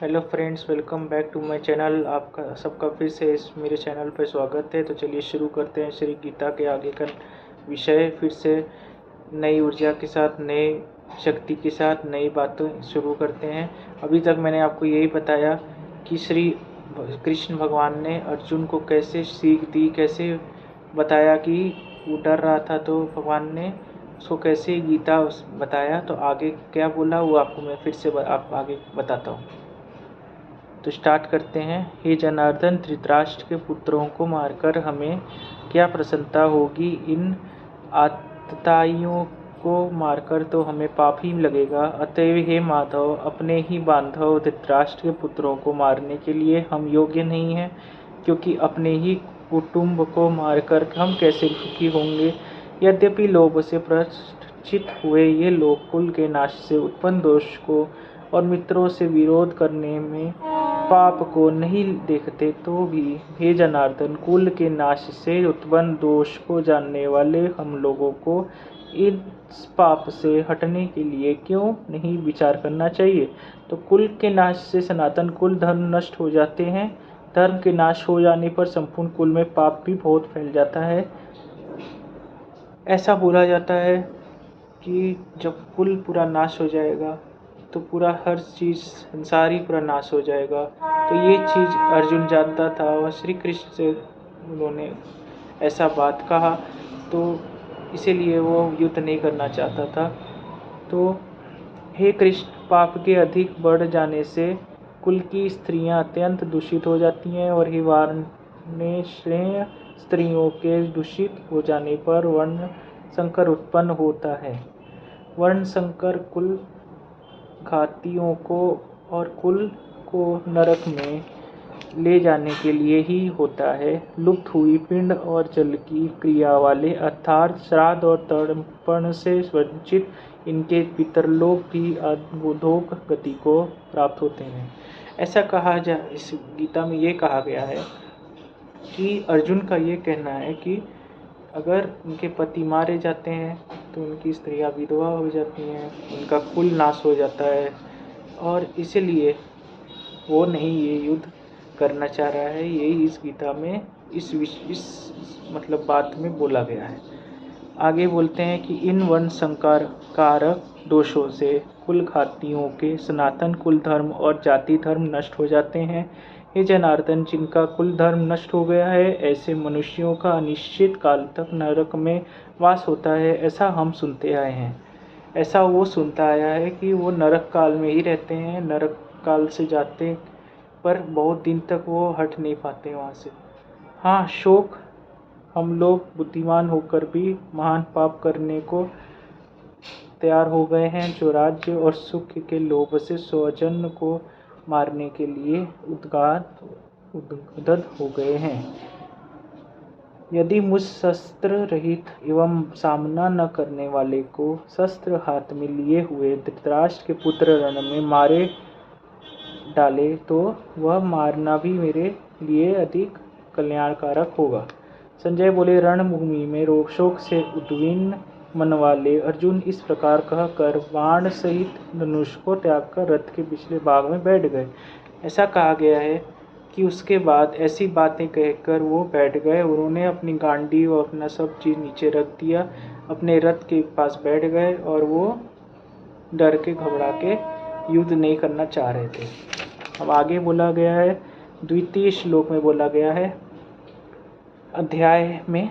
Hello friends, welcome back to my channel. आपका सबका फिर से इस मेरे चैनल पर स्वागत है। तो चलिए शुरू करते हैं श्री गीता के आगे का विषय। फिर से नई ऊर्जा के साथ, नए शक्ति के साथ नई बातें शुरू करते हैं। अभी तक मैंने आपको यही बताया कि श्री कृष्ण भगवान ने अर्जुन को कैसे सीख दी, कैसे बताया कि वो डर रहा था तो भगवान ने उसको कैसे गीता बताया। तो आगे क्या बोला वो आपको मैं फिर से आप आगे बताता हूँ। तो स्टार्ट करते हैं। हे जनार्दन, धृतराष्ट्र के पुत्रों को मारकर हमें क्या प्रसन्नता होगी? इन आतताइयों को मारकर तो हमें पाप ही लगेगा। अतएव हे माधव, अपने ही बांधव धृतराष्ट्र के पुत्रों को मारने के लिए हम योग्य नहीं हैं, क्योंकि अपने ही कुटुंब को मारकर हम कैसे सुखी होंगे? यद्यपि लोभ से प्रचित हुए ये लोग कुल के नाश से उत्पन्न दोष को और मित्रों से विरोध करने में पाप को नहीं देखते, तो भी हे जनार्दन, कुल के नाश से उत्पन्न दोष को जानने वाले हम लोगों को इस पाप से हटने के लिए क्यों नहीं विचार करना चाहिए? तो कुल के नाश से सनातन कुल धर्म नष्ट हो जाते हैं। धर्म के नाश हो जाने पर संपूर्ण कुल में पाप भी बहुत फैल जाता है। ऐसा बोला जाता है कि जब कुल पूरा नाश हो जाएगा तो पूरा हर चीज़, संसार ही पूरा नाश हो जाएगा। तो ये चीज़ अर्जुन जानता था और श्री कृष्ण से उन्होंने ऐसा बात कहा, तो इसीलिए वो युद्ध नहीं करना चाहता था। तो हे कृष्ण, पाप के अधिक बढ़ जाने से कुल की स्त्रियां अत्यंत दूषित हो जाती हैं और ही वार्णेय स्त्रियों के दूषित हो जाने पर वर्ण संकर उत्पन्न होता है। वर्ण संकर कुल घातियों को और कुल को नरक में ले जाने के लिए ही होता है। लुप्त हुई पिंड और जल की क्रिया वाले अर्थात श्राद्ध और तर्पण से वंचित इनके पितरलोक भी अधोलोक गति को प्राप्त होते हैं। ऐसा कहा जा इस गीता में ये कहा गया है कि अर्जुन का ये कहना है कि अगर उनके पति मारे जाते हैं तो उनकी स्त्रियां विधवा हो जाती हैं, उनका कुल नाश हो जाता है, और इसीलिए वो नहीं ये युद्ध करना चाह रहा है। यही इस गीता में इस मतलब बात में बोला गया है। आगे बोलते हैं कि इन वर्ण संकर कारक दोषों से कुल घातियों के सनातन कुल धर्म और जाति धर्म नष्ट हो जाते हैं। हे जनार्दन, जिनका कुल धर्म नष्ट हो गया है, ऐसे मनुष्यों का अनिश्चित काल तक नरक में वास होता है। ऐसा हम सुनते आए हैं। ऐसा वो सुनता आया है कि वो नरक काल में ही रहते हैं। नरक काल से जाते पर बहुत दिन तक वो हट नहीं पाते वहाँ से। हाँ, शोक, हम लोग बुद्धिमान होकर भी महान पाप करने को तैयार हो गए हैं, जो राज्य और सुख के लोभ से स्वजन को मारने के लिए उद्गत हो गए हैं। यदि मुझ शस्त्र रहित एवं सामना न करने वाले को शस्त्र हाथ में लिए हुए धृतराष्ट्र के पुत्र रण में मारे डाले, तो वह मारना भी मेरे लिए अधिक कल्याणकारक होगा। संजय बोले, रणभूमि में शोक से उद्विग्न मन वाले अर्जुन इस प्रकार कहकर बाण सहित धनुष को त्याग कर रथ के पिछले भाग में बैठ गए। ऐसा कहा गया है कि उसके बाद ऐसी बातें कहकर वो बैठ गए। उन्होंने अपनी गांडी और अपना सब चीज़ नीचे रख दिया, अपने रथ के पास बैठ गए और वो डर के घबरा के युद्ध नहीं करना चाह रहे थे। अब आगे बोला गया है, द्वितीय श्लोक में बोला गया है अध्याय में,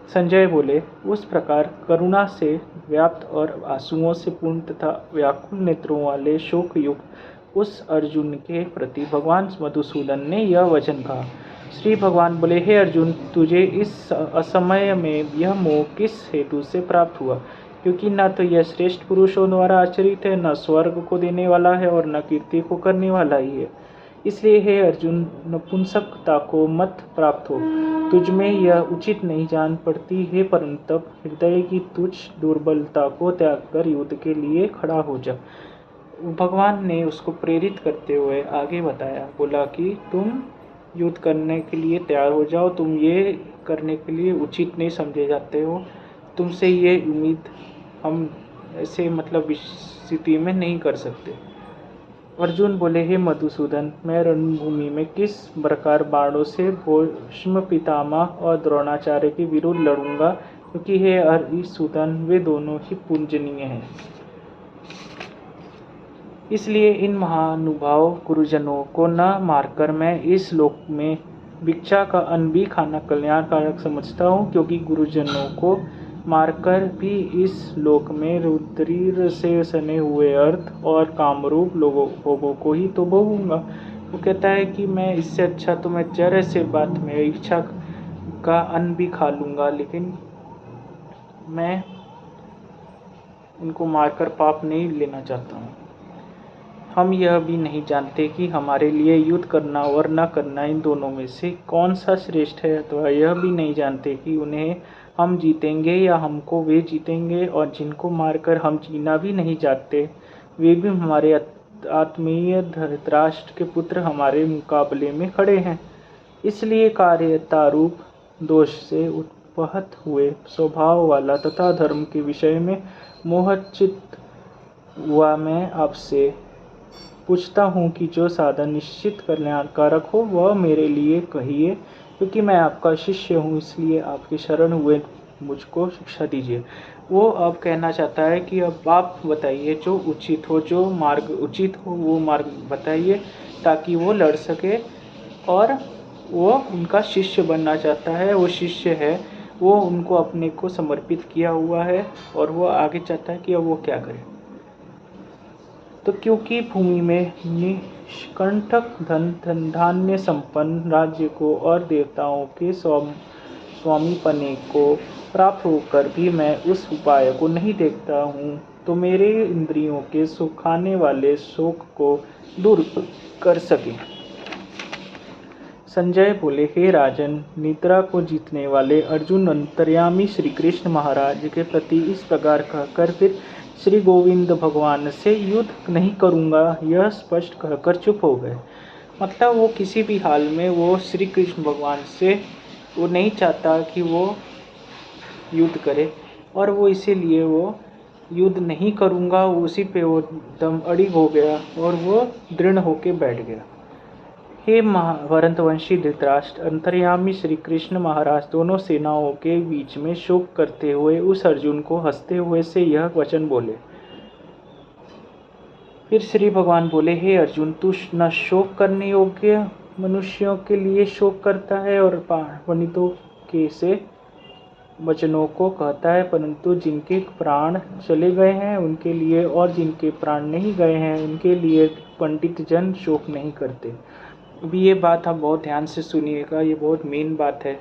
संजय बोले, उस प्रकार करुणा से व्याप्त और आंसुओं से पूर्ण तथा व्याकुल नेत्रों वाले शोक युक्त उस अर्जुन के प्रति भगवान मधुसूदन ने यह वचन कहा। श्री भगवान बोले, हे अर्जुन, तुझे इस असमय में यह मोह किस हेतु से प्राप्त हुआ? क्योंकि न तो यह श्रेष्ठ पुरुषों द्वारा आचरित है, न स्वर्ग को देने वाला है और न कीर्ति को करने वाला ही है। इसलिए हे अर्जुन, नपुंसकता को मत प्राप्त हो। तुझ में यह उचित नहीं जान पड़ती। हे परंतप, हृदय की तुच्छ दुर्बलता को त्याग कर युद्ध के लिए खड़ा हो जा। भगवान ने उसको प्रेरित करते हुए आगे बताया, बोला कि तुम युद्ध करने के लिए तैयार हो जाओ। तुम ये करने के लिए उचित नहीं समझे जाते हो। तुमसे ये उम्मीद हम ऐसे मतलब स्थिति में नहीं कर सकते। अर्जुन बोले, हे मधुसूदन, मैं रणभूमि में किस प्रकार बाणों से भीष्म पितामह और द्रोणाचार्य के विरुद्ध लड़ूंगा, क्योंकि हे हरिसूदन, वे दोनों ही पूजनीय हैं। इसलिए इन महानुभाव गुरुजनों को न मारकर मैं इस लोक में भिक्षा का अन्न भी खाना कल्याणकारक समझता हूँ, क्योंकि गुरुजनों को मारकर भी इस लोक में रुद्रीर से सने हुए अर्थ और कामरूप भोगों को ही तो भोगूंगा। वो कहता है कि मैं इससे अच्छा तो मैं जरा से बात में इच्छा का अन्न भी खा लूँगा, लेकिन मैं इनको मारकर पाप नहीं लेना चाहता हूँ। हम यह भी नहीं जानते कि हमारे लिए युद्ध करना और न करना इन दोनों में से कौन सा श्रेष्ठ है, अथवा यह भी नहीं जानते कि उन्हें हम जीतेंगे या हमको वे जीतेंगे, और जिनको मारकर हम जीना भी नहीं चाहते वे भी हमारे आत्मीय धृतराष्ट्र के पुत्र हमारे मुकाबले में खड़े हैं। इसलिए कार्यतारूप दोष से उत्पहत हुए स्वभाव वाला तथा धर्म के विषय में मोहचित हुआ मैं आपसे पूछता हूँ कि जो साधन निश्चित कल्याणकारक हो वह मेरे लिए कहिए, क्योंकि मैं आपका शिष्य हूँ, इसलिए आपके शरण हुए मुझको शिक्षा दीजिए। वो अब कहना चाहता है कि अब आप बताइए जो उचित हो, जो मार्ग उचित हो वो मार्ग बताइए, ताकि वो लड़ सके। और वो उनका शिष्य बनना चाहता है, वो शिष्य है, वो उनको अपने को समर्पित किया हुआ है, और वो आगे चाहता है कि अब वो क्या करे। तो क्योंकि भूमि में निष्कंटक धन धान्य संपन्न राज्य को और देवताओं के स्वामी पने को प्राप्त होकर भी मैं उस उपाय को नहीं देखता हूँ, तो मेरे इंद्रियों के सुखाने वाले शोक को दूर कर सके। संजय बोले, हे राजन, निद्रा को जीतने वाले अर्जुन अंतर्यामी श्री कृष्ण महाराज के प्रति इस प्रकार कहकर फिर श्री गोविंद भगवान से युद्ध नहीं करूँगा यह स्पष्ट कहकर चुप हो गए। मतलब वो किसी भी हाल में वो श्री कृष्ण भगवान से वो नहीं चाहता कि वो युद्ध करे, और वो इसीलिए वो युद्ध नहीं करूँगा उसी पे वो दम अड़िग हो गया और वो दृढ़ होके बैठ गया। हे भरतवंशी धृतराष्ट्र, अंतर्यामी श्री कृष्ण महाराज दोनों सेनाओं के बीच में शोक करते हुए उस अर्जुन को हंसते हुए से यह वचन बोले। फिर श्री भगवान बोले, हे अर्जुन, तू न शोक करने योग्य मनुष्यों के लिए शोक करता है और पंडितों के से वचनों को कहता है, परंतु जिनके प्राण चले गए हैं उनके लिए और जिनके प्राण नहीं गए हैं उनके लिए पंडित जन शोक नहीं करते। अभी ये बात आप बहुत ध्यान से सुनिएगा, ये बहुत मेन बात है।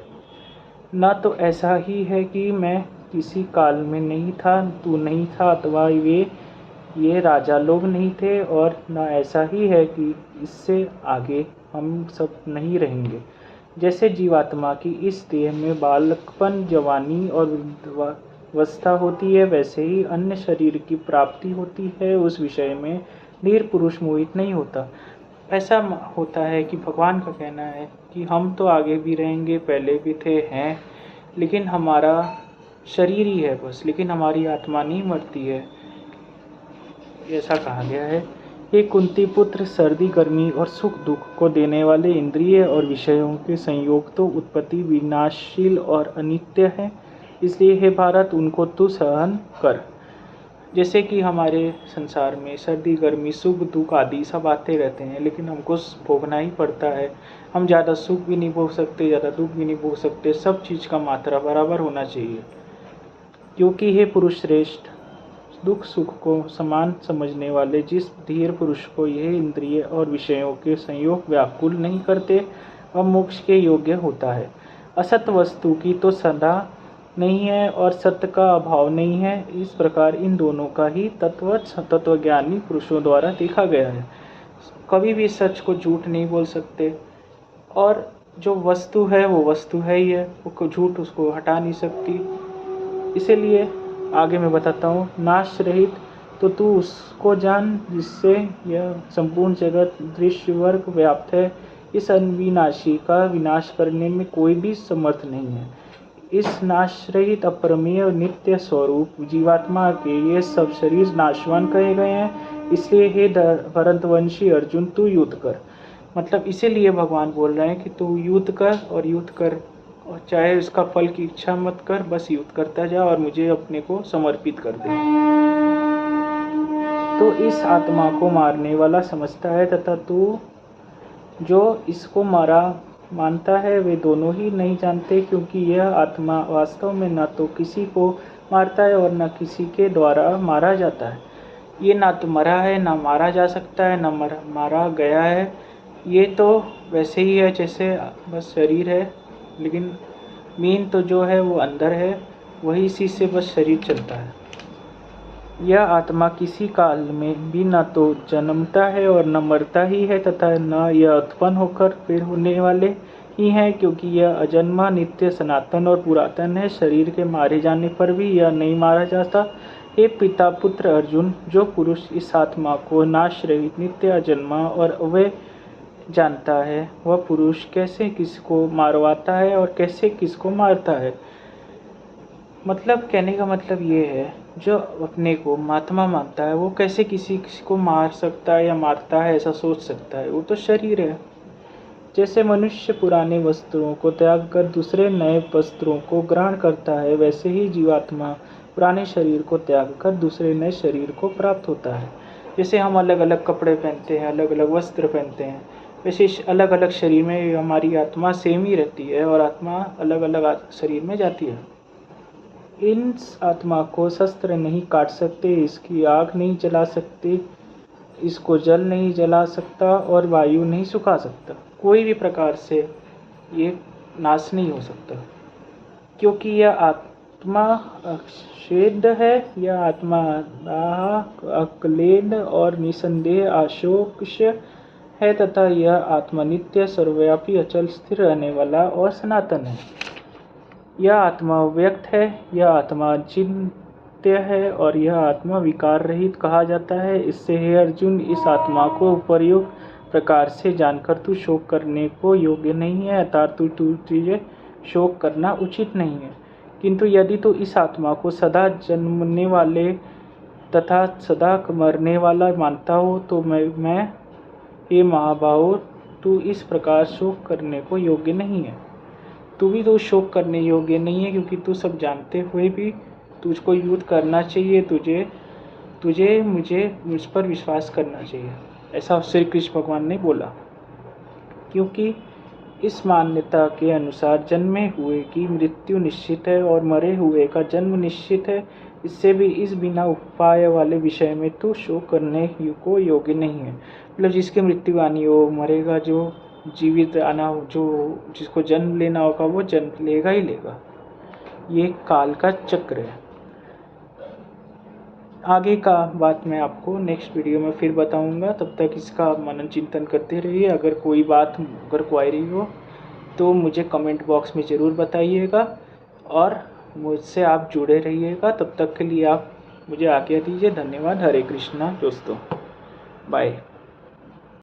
ना तो ऐसा ही है कि मैं किसी काल में नहीं था, तू नहीं था, अथवा ये राजा लोग नहीं थे, और ना ऐसा ही है कि इससे आगे हम सब नहीं रहेंगे। जैसे जीवात्मा की इस देह में बालकपन, जवानी और वृद्धावस्था होती है, वैसे ही अन्य शरीर की प्राप्ति होती है, उस विषय में धीर पुरुष मोहित नहीं होता। ऐसा होता है कि भगवान का कहना है कि हम तो आगे भी रहेंगे, पहले भी थे, हैं, लेकिन हमारा शरीर ही है बस, लेकिन हमारी आत्मा नहीं मरती है, ऐसा कहा गया है। ये कुंती पुत्र, सर्दी गर्मी और सुख दुख को देने वाले इंद्रिय और विषयों के संयोग तो उत्पत्ति विनाशशील और अनित्य है, इसलिए हे भारत उनको तू सहन कर। जैसे कि हमारे संसार में सर्दी गर्मी सुख दुख आदि सब आते रहते हैं, लेकिन हमको भोगना ही पड़ता है। हम ज़्यादा सुख भी नहीं भोग सकते, ज़्यादा दुख भी नहीं भोग सकते, सब चीज़ का मात्रा बराबर होना चाहिए। क्योंकि हे पुरुष श्रेष्ठ, दुख सुख को समान समझने वाले जिस धीर पुरुष को यह इंद्रिय और विषयों के संयोग व्याकुल नहीं करते, वह मोक्ष के योग्य होता है। असत वस्तु की तो सदा नहीं है और सत्य का अभाव नहीं है, इस प्रकार इन दोनों का ही तत्वज्ञानी पुरुषों द्वारा देखा गया है। कभी भी सच को झूठ नहीं बोल सकते, और जो वस्तु है वो वस्तु है ही है, वो झूठ उसको हटा नहीं सकती। इसीलिए आगे मैं बताता हूँ, नाश रहित तो तू उसको जान जिससे यह संपूर्ण जगत दृश्य वर्ग व्याप्त है। इस अविनाशी का विनाश करने में कोई भी समर्थ नहीं है। इस नाश रहित अप्रमेय नित्य स्वरूप जीवात्मा के ये सब शरीर नाशवान कहे गए हैं, इसलिए हे भरतवंशी अर्जुन तू युद्ध कर। मतलब इसीलिए भगवान बोल रहे हैं कि तू युद्ध कर और युद्ध कर, और चाहे उसका फल की इच्छा मत कर, बस युद्ध करता जा और मुझे अपने को समर्पित कर दे। तो इस आत्मा को मारने वाला समझता है तथा तू जो इसको मारा मानता है वे दोनों ही नहीं जानते, क्योंकि यह आत्मा वास्तव में न तो किसी को मारता है और न किसी के द्वारा मारा जाता है। ये ना तो मरा है, ना मारा जा सकता है, ना मारा गया है। ये तो वैसे ही है जैसे बस शरीर है, लेकिन मेन तो जो है वो अंदर है, वही इसी से बस शरीर चलता है। यह आत्मा किसी काल में भी न तो जन्मता है और न मरता ही है, तथा न यह उत्पन्न होकर फिर होने वाले ही है, क्योंकि यह अजन्मा, नित्य, सनातन और पुरातन है। शरीर के मारे जाने पर भी यह नहीं मारा जाता। हे पिता पुत्र अर्जुन, जो पुरुष इस आत्मा को नाश रहित, नित्य, अजन्मा और अव्यय जानता है, वह पुरुष कैसे किसको मारवाता है और कैसे किसको मारता है। मतलब कहने का मतलब ये है, जो अपने को महात्मा मानता है वो कैसे किसी को मार सकता है या मारता है, ऐसा सोच सकता है। वो तो शरीर है। जैसे मनुष्य पुराने वस्त्रों को त्याग कर दूसरे नए वस्त्रों को ग्रहण करता है, वैसे ही जीवात्मा पुराने शरीर को त्याग कर दूसरे नए शरीर को प्राप्त होता है। जैसे हम अलग अलग कपड़े पहनते हैं, अलग अलग वस्त्र पहनते हैं, वैसे अलग अलग शरीर में हमारी आत्मा सेम ही रहती है और आत्मा अलग अलग शरीर में जाती है। इन आत्मा को शस्त्र नहीं काट सकते, इसकी आग नहीं जला सकते, इसको जल नहीं जला सकता और वायु नहीं सुखा सकता। कोई भी प्रकार से ये नाश नहीं हो सकता, क्योंकि यह आत्मा अक्षेद है। यह आत्मा अक्लेद और निसंदेह अशोक्ष है, तथा यह आत्मा नित्य, सर्वव्यापी, अचल, स्थिर रहने वाला और सनातन है। यह आत्मा व्यक्त है, यह आत्मा चिंत्य है और यह आत्मा विकार रहित कहा जाता है। इससे हे अर्जुन, इस आत्मा को उपर्युक्त प्रकार से जानकर तू शोक करने को योग्य नहीं है, अर्थात तुझे शोक करना उचित नहीं है। किंतु यदि तू इस आत्मा को सदा जन्मने वाले तथा सदा मरने वाला मानता हो, तो मैं हे महाबाहो, तू इस प्रकार शोक करने को योग्य नहीं है। तू भी तो शोक करने योग्य नहीं है, क्योंकि तू सब जानते हुए भी तुझको युद्ध करना चाहिए। तुझे मुझ पर विश्वास करना चाहिए, ऐसा श्री कृष्ण भगवान ने बोला। क्योंकि इस मान्यता के अनुसार जन्मे हुए की मृत्यु निश्चित है और मरे हुए का जन्म निश्चित है। इससे भी इस बिना उपाय वाले विषय में तू शोक करने को योग्य नहीं है। मतलब जिसकी मृत्यु आनी हो मरेगा, जो जीवित आना हो, जो जिसको जन्म लेना होगा वो जन्म लेगा ही लेगा। ये काल का चक्र है। आगे का बात मैं आपको नेक्स्ट वीडियो में फिर बताऊंगा। तब तक इसका मनन चिंतन करते रहिए। अगर कोई बात, अगर क्वायरी हो तो मुझे कमेंट बॉक्स में ज़रूर बताइएगा और मुझसे आप जुड़े रहिएगा। तब तक के लिए आप मुझे आज्ञा दीजिए। धन्यवाद। हरे कृष्णा दोस्तों, बाय।